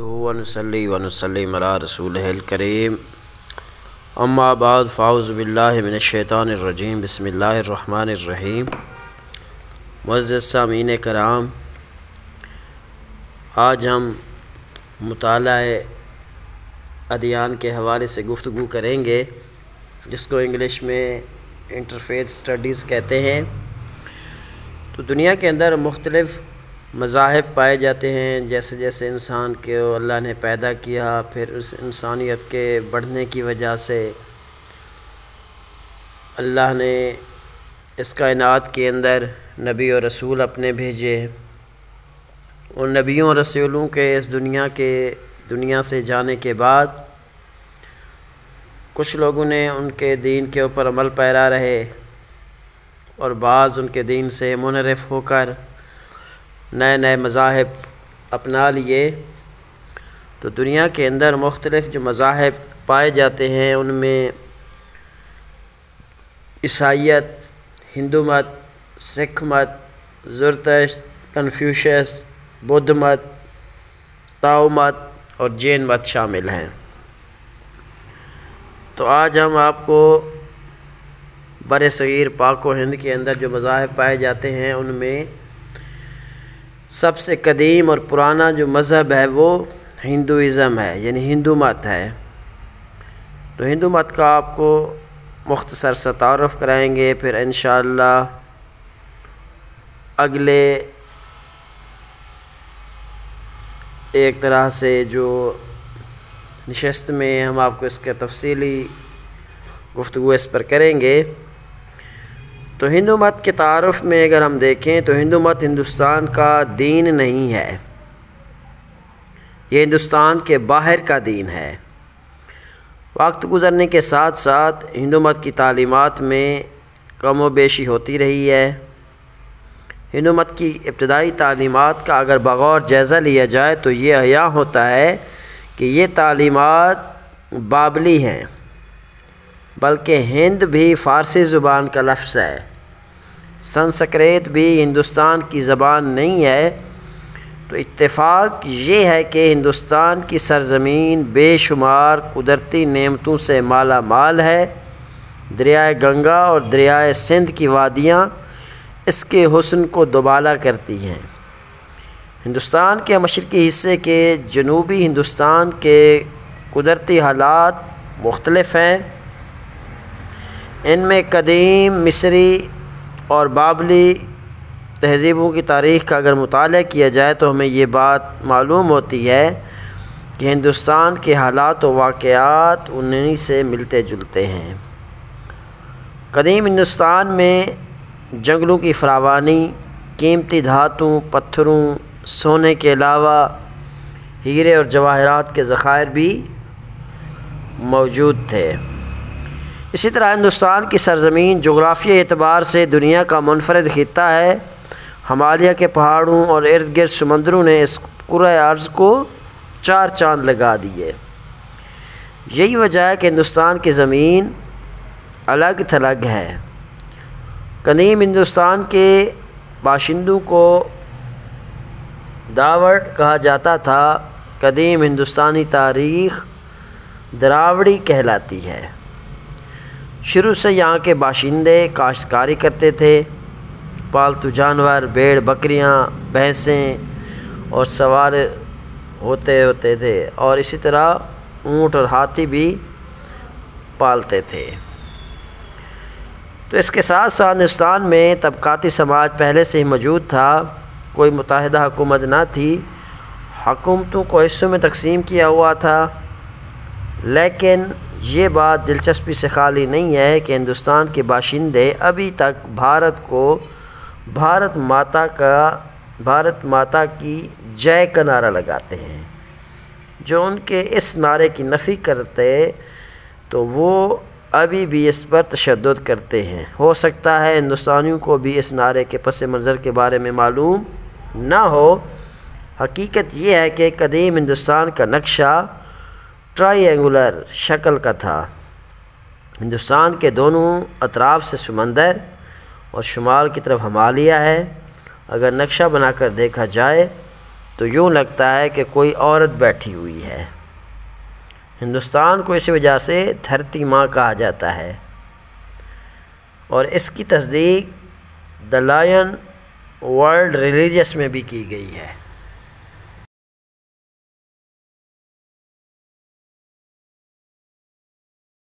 नहमदुहु व नुसल्ली व नुसल्लिम अला रसूलिहिल करीम अम्मा बाद फ़ाऊज़ु बिल्लाहि मिनश शैतानिर रजीम बिस्मिल्लाहिर रहमानिर रहीम। मुअज़्ज़िज़ सामीन कराम, आज हम मुतालाए अदियान के हवाले से गुफ्तगू करेंगे, जिसको इंग्लिश में इंटरफेथ स्टडीज़ कहते हैं। तो दुनिया के अंदर मुख्तलिफ़ मज़ाहिब पाए जाते हैं। जैसे जैसे इंसान को अल्लाह ने पैदा किया, फिर उस इंसानियत के बढ़ने की वजह से अल्लाह ने इस कायनात के अंदर नबी और रसूल अपने भेजे। उन नबियों और रसूलों के इस दुनिया से जाने के बाद कुछ लोगों ने उनके दीन के ऊपर अमल पैरा रहे और बाज़ उनके दीन से मुनहरिफ होकर नए नए मज़ाहिब अपना लिए। तो दुनिया के अंदर मुख्तलिफ़ जो मज़ाहिब पाए जाते हैं, उनमें ईसाईयत, हिंदू मत, सिख मत, ज़रतुश्त, कन्फ्यूशियस, बुद्ध मत, ताओ मत और जैन मत शामिल हैं। तो आज हम आपको बरसगीर पाक व हिंद के अंदर जो मज़ाहिब पाए जाते हैं, उनमें सबसे कदीम और पुराना जो मज़हब है वो हिंदुइज़म है, यानी हिंदू मत है। तो हिंदू मत का आपको मुख्तसर सा तारुफ़ कराएंगे, फिर इंशाअल्लाह अगले एक तरह से जो नशस्त में हम आपको इसका तफसीली गुफ्तगू इस पर करेंगे। तो हिंदू मत के तारुफ़ में अगर हम देखें तो हिंदू मत हिंदुस्तान का दीन नहीं है, ये हिंदुस्तान के बाहर का दीन है। वक्त गुज़रने के साथ साथ हिंदू मत की तालीमात में कम व बेशी होती रही है। हिंदू मत की इब्तदाई तालीमात का अगर बग़ौर जायज़ा लिया जाए तो ये अया होता है कि ये तालीमात बाबली हैं, बल्कि हिंद भी फ़ारसी ज़ुबान का लफ्ज़ है, संस्कृत भी हिंदुस्तान की ज़बान नहीं है। तो इत्तेफाक ये है कि हिंदुस्तान की सरज़मीन बेशुमार कुदरती नेमतों से माला माल है। दरियाए गंगा और दरियाए सिंध की वादियाँ इसके हुस्न को दुबाला करती हैं। हिंदुस्तान के मशरक़ी हिस्से के जनूबी हिंदुस्तान के कुदरती हालात मुख्तलिफ़ हैं। इनमें कदीम मिस्री और बाबली तहज़ीबों की तारीख़ का अगर मुताला किया जाए तो हमें ये बात मालूम होती है कि हिंदुस्तान के हालात व वाक़यात उन्हीं से मिलते जुलते हैं। कदीम हिंदुस्तान में जंगलों की फरावानी, कीमती धातुओं, पत्थरों, सोने के अलावा हीरे और जवाहरात के ज़ख़ायर भी मौजूद थे। इसी तरह हिंदुस्तान की सरज़मीन जोग्राफ़ियाई एतबार से दुनिया का मुनफ़रिद ख़ित्ता है। हिमालय के पहाड़ों और इर्द गिर्द समंदरों ने इस कुरे अर्ज़ को चार चांद लगा दिए। यही वजह है कि हिंदुस्तान की ज़मीन अलग थलग है। कदीम हिंदुस्तान के बाशिंदों को द्राविड़ कहा जाता था। कदीम हिंदुस्तानी तारीख़ द्राविड़ी कहलाती है। शुरू से यहाँ के बाशिंदे काश्तकारी करते थे। पालतू जानवर, भेड़, बकरियाँ, भैंसें और सवार होते थे, और इसी तरह ऊँट और हाथी भी पालते थे। तो इसके साथ साथ हिंदुस्तान में तबक़ाती समाज पहले से ही मौजूद था। कोई मुत्तहिदा हुकूमत ना थी, हुकूमतों को हिस्सों में तकसीम किया हुआ था। लेकिन ये बात दिलचस्पी से खाली नहीं है कि हिंदुस्तान के बाशिंदे अभी तक भारत माता की जय का नारा लगाते हैं। जो उनके इस नारे की नफ़ी करते तो वो अभी भी इस पर तशद्दुद करते हैं। हो सकता है हिंदुस्तानियों को भी इस नारे के पस मंज़र के बारे में मालूम ना हो। हकीकत ये है कि कदीम हिंदुस्तान का नक्शा ट्रायंगुलर शक्ल का था। हिंदुस्तान के दोनों अतराफ़ से समंदर और शुमाल की तरफ हिमालय है। अगर नक्शा बनाकर देखा जाए تو یوں لگتا ہے کہ کوئی عورت بیٹھی ہوئی ہے۔ ہندوستان کو اس وجہ سے دھرتی ماں کہا جاتا ہے، اور اس کی تصدیق دی لائن ورلڈ ریلیجس میں بھی کی گئی ہے۔